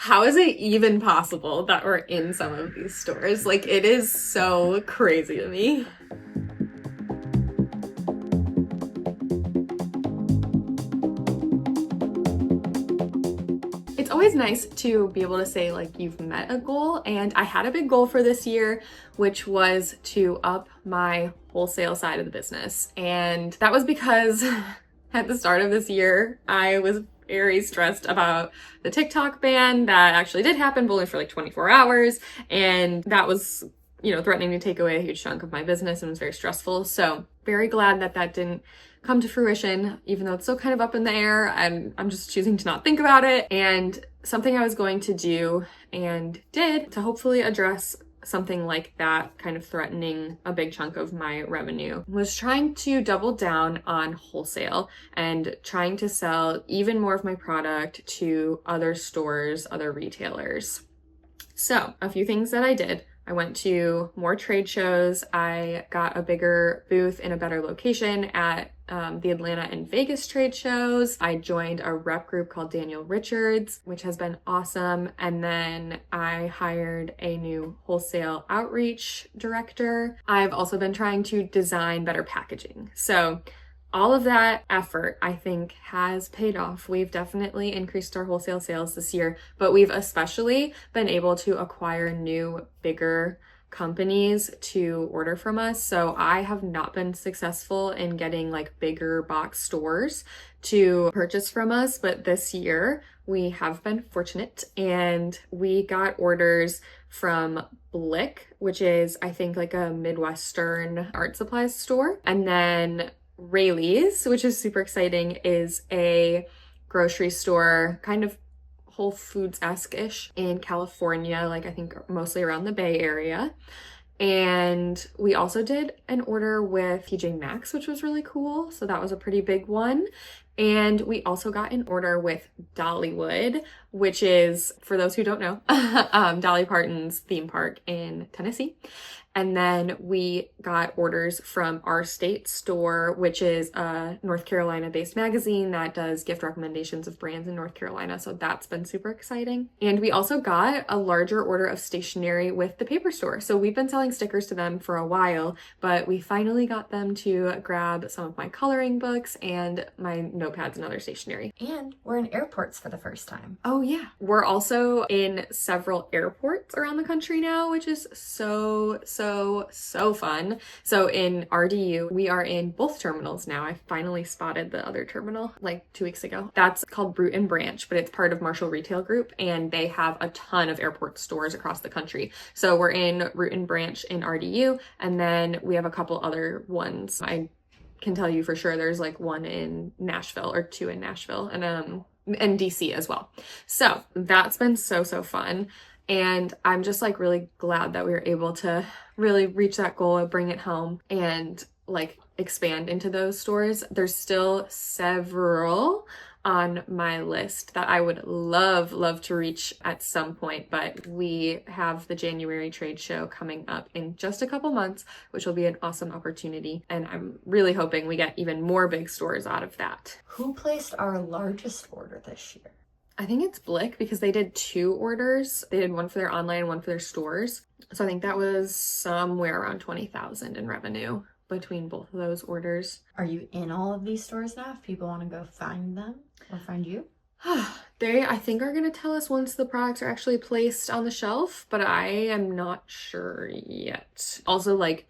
how is it even possible that we're in some of these stores? Like, it is so crazy to me. It's always nice to be able to say like you've met a goal, and I had a big goal for this year, which was to up my wholesale side of the business. And that was because at the start of this year, I was very stressed about the TikTok ban that actually did happen, but only for like 24 hours. And that was, threatening to take away a huge chunk of my business and was very stressful. So very glad that that didn't come to fruition, even though it's still kind of up in the air. I'm just choosing to not think about it. And something I was going to do and did to hopefully address something like that kind of threatening a big chunk of my revenue was trying to double down on wholesale and trying to sell even more of my product to other stores, other retailers. So a few things that I did. I went to more trade shows. I got a bigger booth in a better location at the Atlanta and Vegas trade shows. I joined a rep group called Daniel Richards, which has been awesome. And then I hired a new wholesale outreach director. I've also been trying to design better packaging. So all of that effort, I think, has paid off. We've definitely increased our wholesale sales this year, but we've especially been able to acquire new, bigger companies to order from us. So I have not been successful in getting like bigger box stores to purchase from us, but this year we have been fortunate and we got orders from Blick, which is, I think, like a Midwestern art supplies store. And then Rayleigh's, which is super exciting, is a grocery store, kind of Whole Foods-esque-ish in California, like I think mostly around the Bay Area. And we also did an order with TJ Maxx, which was really cool. So that was a pretty big one. And we also got an order with Dollywood, which is, for those who don't know, Dolly Parton's theme park in Tennessee. And then we got orders from Our State Store, which is a North Carolina-based magazine that does gift recommendations of brands in North Carolina. So that's been super exciting. And we also got a larger order of stationery with the paper store. So we've been selling stickers to them for a while, but we finally got them to grab some of my coloring books and my notepads and other stationery. And we're in airports for the first time. Oh yeah. We're also in several airports around the country now, which is so fun. So in RDU, we are in both terminals now. I finally spotted the other terminal like 2 weeks ago. That's called Root and Branch, but it's part of Marshall Retail Group, and they have a ton of airport stores across the country. So we're in Root and Branch in RDU, and then we have a couple other ones. I can tell you for sure there's like one in Nashville or two in Nashville and DC as well. So that's been so fun. And I'm just like really glad that we were able to really reach that goal of bring it home and like expand into those stores. There's still several on my list that I would love to reach at some point, but we have the January trade show coming up in just a couple months, which will be an awesome opportunity. And I'm really hoping we get even more big stores out of that. Who placed our largest order this year? I think it's Blick, because they did 2 orders. They did one for their online and one for their stores. So I think that was somewhere around 20,000 in revenue between both of those orders. Are you in all of these stores now if people want to go find them or find you? They, I think, are going to tell us once the products are actually placed on the shelf, but I am not sure yet. Also, like,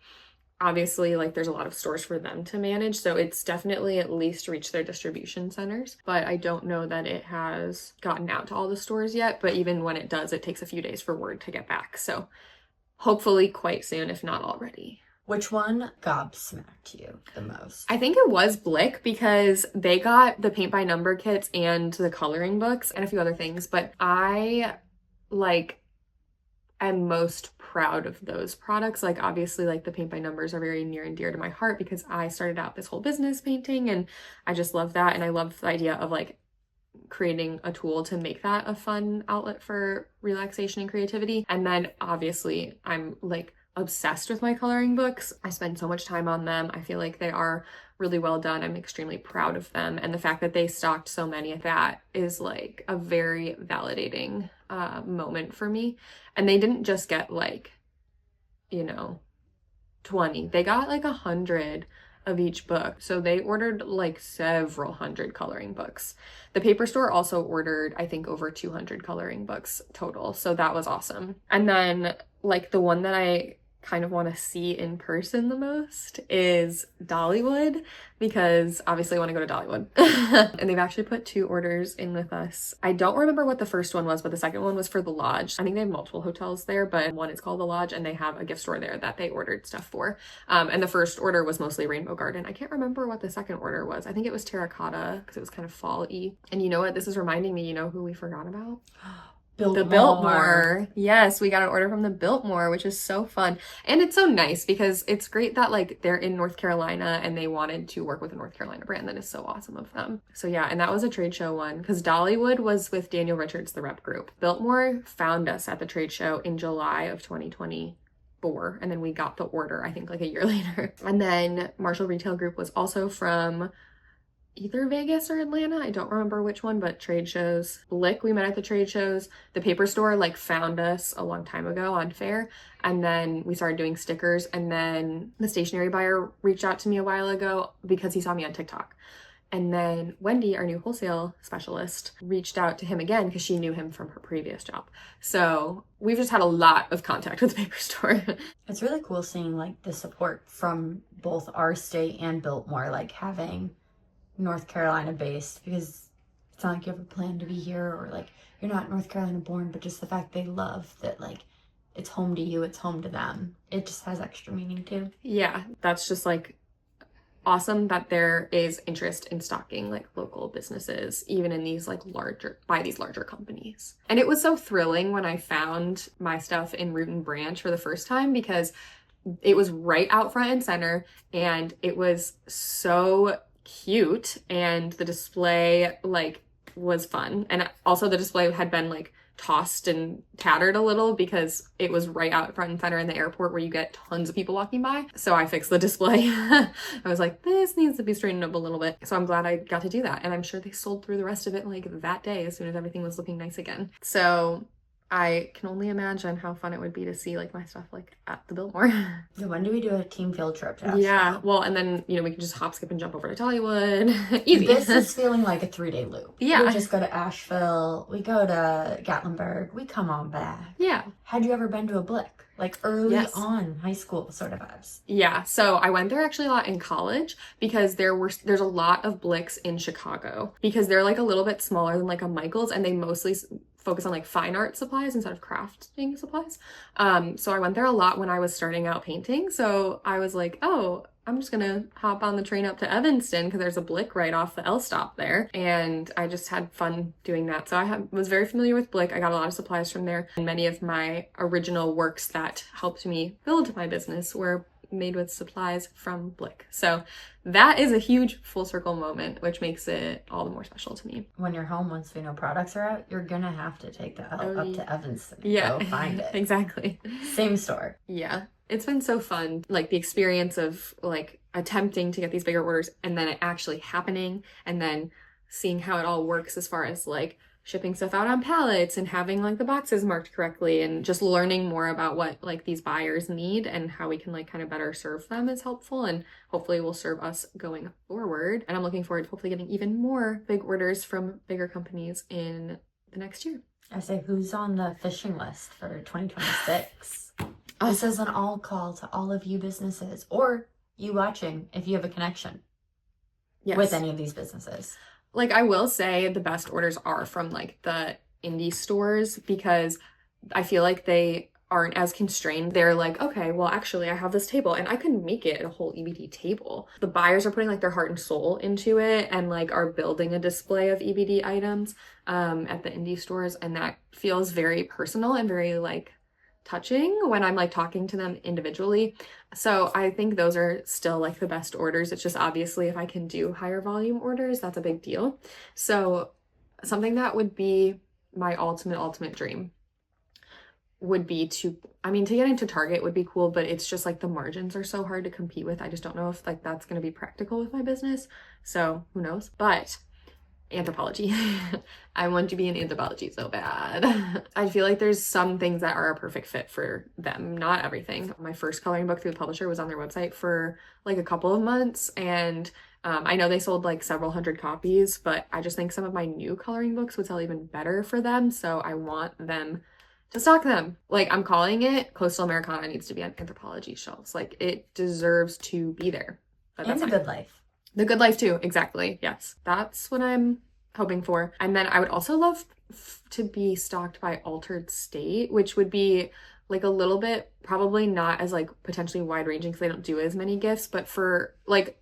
obviously, like, there's a lot of stores for them to manage, so it's definitely at least reached their distribution centers, but I don't know that it has gotten out to all the stores yet. But even when it does, it takes a few days for word to get back, so hopefully quite soon, if not already. Which one gobsmacked you the most? I think it was Blick, because they got the paint by number kits and the coloring books and a few other things, but I am most proud of those products. Like, obviously, like, the paint by numbers are very near and dear to my heart because I started out this whole business painting, and I just love that. And I love the idea of like creating a tool to make that a fun outlet for relaxation and creativity. And then obviously I'm like obsessed with my coloring books. I spend so much time on them. I feel like they are really well done. I'm extremely proud of them. And the fact that they stocked so many of that is like a very validating moment for me. And they didn't just get like, 20. They got like 100 of each book. So they ordered like several hundred coloring books. The paper store also ordered, I think, over 200 coloring books total. So that was awesome. And then like the one that I kind of want to see in person the most is Dollywood, because obviously I want to go to Dollywood. And they've actually put 2 orders in with us. I don't remember what the first one was, but the second one was for the Lodge. I think they have multiple hotels there, but one is called the Lodge, and they have a gift store there that they ordered stuff for. And the first order was mostly Rainbow Garden. I can't remember what the second order was. I think it was terracotta because it was kind of fall-y. And you know what? This is reminding me, you know who we forgot about? Biltmore. The Biltmore. Yes, we got an order from the Biltmore, which is so fun. And it's so nice because it's great that like they're in North Carolina and they wanted to work with a North Carolina brand. That is so awesome of them. So yeah, and that was a trade show one because Dollywood was with Daniel Richards, the rep group. Biltmore found us at the trade show in July of 2024, and then we got the order, I think, like a year later. And then Marshall Retail Group was also from either Vegas or Atlanta. I don't remember which one, but trade shows. Blick, we met at the trade shows. The paper store like found us a long time ago on Fair. And then we started doing stickers. And then the stationery buyer reached out to me a while ago because he saw me on TikTok. And then Wendy, our new wholesale specialist, reached out to him again because she knew him from her previous job. So we've just had a lot of contact with the paper store. It's really cool seeing like the support from both our state and Biltmore, like having North Carolina based, because it's not like you have a plan to be here or like you're not North Carolina born, but just the fact they love that like it's home to you, it's home to them. It just has extra meaning too. Yeah, that's just like awesome that there is interest in stocking like local businesses, even in these like by these larger companies. And it was so thrilling when I found my stuff in Root and Branch for the first time because it was right out front and center and it was so cute, and the display like was fun, and also the display had been like tossed and tattered a little because it was right out front and center in the airport where you get tons of people walking by. So I fixed the display. I was like, this needs to be straightened up a little bit. So I'm glad I got to do that, and I'm sure they sold through the rest of it like that day as soon as everything was looking nice again. So I can only imagine how fun it would be to see like my stuff like at the Biltmore. So when do we do a team field trip to Asheville? Yeah, well, and then, we can just hop, skip, and jump over to Dollywood. Easy. This is feeling like a 3-day loop. Yeah. We just go to Asheville, we go to Gatlinburg, we come on back. Yeah. Had you ever been to a Blick? Like early on high school sort of vibes. Yeah, so I went there actually a lot in college because there's a lot of Blicks in Chicago because they're like a little bit smaller than like a Michael's, and they mostly focus on like fine art supplies instead of crafting supplies. So I went there a lot when I was starting out painting. So I was like, oh, I'm just gonna hop on the train up to Evanston because there's a Blick right off the L stop there. And I just had fun doing that. So I was very familiar with Blick. I got a lot of supplies from there. And many of my original works that helped me build my business were made with supplies from Blick. So that is a huge full circle moment, which makes it all the more special to me. When you're home, once we know products are out, you're gonna have to take the L up to Evanston. Yeah. Go find it. Exactly. Same store. Yeah. It's been so fun, like the experience of like attempting to get these bigger orders and then it actually happening, and then seeing how it all works as far as like shipping stuff out on pallets and having like the boxes marked correctly, and just learning more about what like these buyers need and how we can like kind of better serve them is helpful, and hopefully will serve us going forward. And I'm looking forward to hopefully getting even more big orders from bigger companies in the next year. I say, who's on the fishing list for 2026? This is an all call to all of you businesses, or you watching if you have a connection with any of these businesses. Like, I will say the best orders are from like the indie stores because I feel like they aren't as constrained. They're like, okay, well, actually, I have this table and I can make it a whole EBD table. The buyers are putting like their heart and soul into it and like are building a display of EBD items at the indie stores. And that feels very personal and very like touching when I'm like talking to them individually. So I think those are still like the best orders. It's just obviously if I can do higher volume orders, that's a big deal. So something that would be my ultimate dream would be to get into Target would be cool, but it's just like the margins are so hard to compete with. I just don't know if like that's going to be practical with my business. So who knows? But Anthropology. I want to be in anthropology so bad. I feel like there's some things that are a perfect fit for them, not everything. My first coloring book through the publisher was on their website for like a couple of months, and I know they sold like several hundred copies, but I just think some of my new coloring books would sell even better for them, so I want them to stock them. Like, I'm calling it Coastal Americana needs to be on Anthropology shelves. Like, it deserves to be there. But And that's The fine. Good Life. The Good Life too, exactly. Yes, that's what I'm hoping for. And then I would also love to be stocked by Altered State, which would be like a little bit, probably not as like potentially wide ranging because they don't do as many gifts, but for like,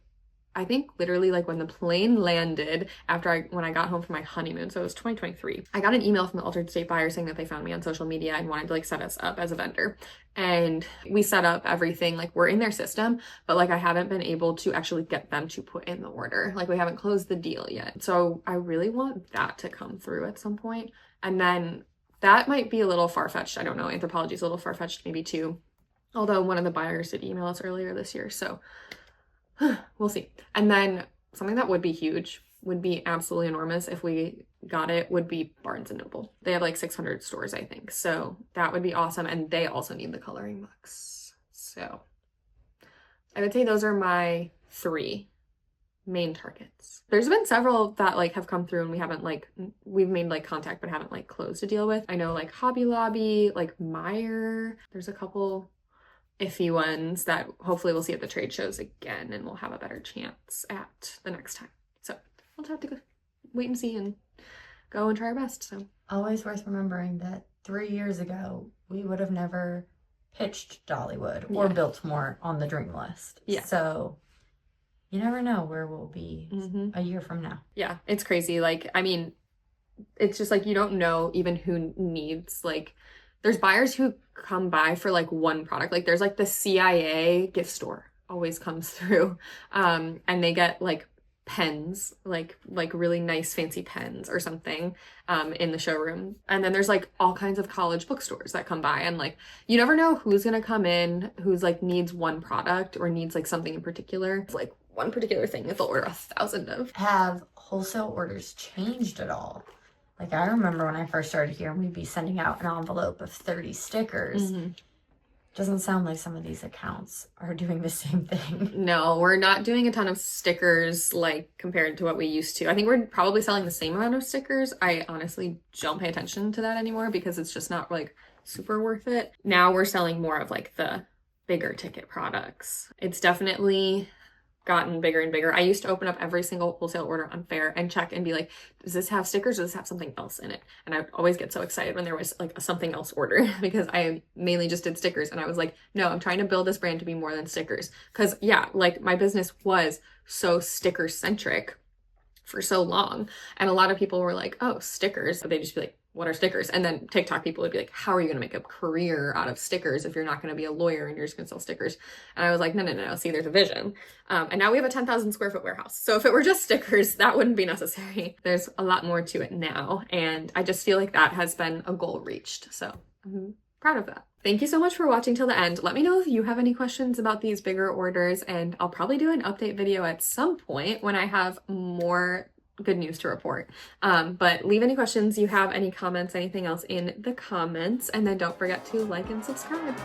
I think literally like when the plane landed when I got home from my honeymoon, so it was 2023, I got an email from the Altered State buyer saying that they found me on social media and wanted to like set us up as a vendor. And we set up everything, like we're in their system, but like I haven't been able to actually get them to put in the order. Like we haven't closed the deal yet. So I really want that to come through at some point. And then that might be a little far-fetched. I don't know. Anthropology is a little far-fetched maybe too. Although one of the buyers did email us earlier this year. So we'll see. And then something that would be huge, would be absolutely enormous if we got it, would be Barnes and Noble. They have like 600 stores, I think. So that would be awesome. And they also need the coloring books. So I would say those are my 3 main targets. There's been several that like have come through and we haven't like, we've made like contact but haven't like closed a deal with. I know like Hobby Lobby, like Meyer, there's a couple iffy ones that hopefully we'll see at the trade shows again and we'll have a better chance at the next time. So we'll have to go wait and see and go and try our best. So always worth remembering that 3 years ago, we would have never pitched Dollywood or Biltmore on the dream list. Yeah. So you never know where we'll be a year from now. Yeah, it's crazy. Like, I mean, it's just like you don't know even who needs like, there's buyers who come by for like one product. Like there's like the CIA gift store always comes through. And they get like pens, like really nice fancy pens or something in the showroom. And then there's like all kinds of college bookstores that come by, and like you never know who's gonna come in who's like needs one product or needs like something in particular. It's like one particular thing that they'll order 1,000 of. Have wholesale orders changed at all? Like, I remember when I first started here, we'd be sending out an envelope of 30 stickers. Doesn't sound like some of these accounts are doing the same thing. No, we're not doing a ton of stickers like compared to what we used to. I think we're probably selling the same amount of stickers. I honestly don't pay attention to that anymore because it's just not like super worth it. Now we're selling more of like the bigger ticket products. It's definitely gotten bigger and bigger. I used to open up every single wholesale order on Fair and check and be like, does this have stickers or does this have something else in it? And I would always get so excited when there was like a something else order because I mainly just did stickers. And I was like, no, I'm trying to build this brand to be more than stickers. Because yeah, like my business was so sticker centric for so long. And a lot of people were like, oh, stickers. They'd just be like, what are stickers? And then TikTok people would be like, how are you going to make a career out of stickers if you're not going to be a lawyer and you're just going to sell stickers? And I was like, no. See, there's a vision. And now we have a 10,000 square foot warehouse. So if it were just stickers, that wouldn't be necessary. There's a lot more to it now. And I just feel like that has been a goal reached. So I'm proud of that. Thank you so much for watching till the end. Let me know if you have any questions about these bigger orders, and I'll probably do an update video at some point when I have more good news to report. But leave any questions you have, any comments, anything else in the comments, and then don't forget to like and subscribe.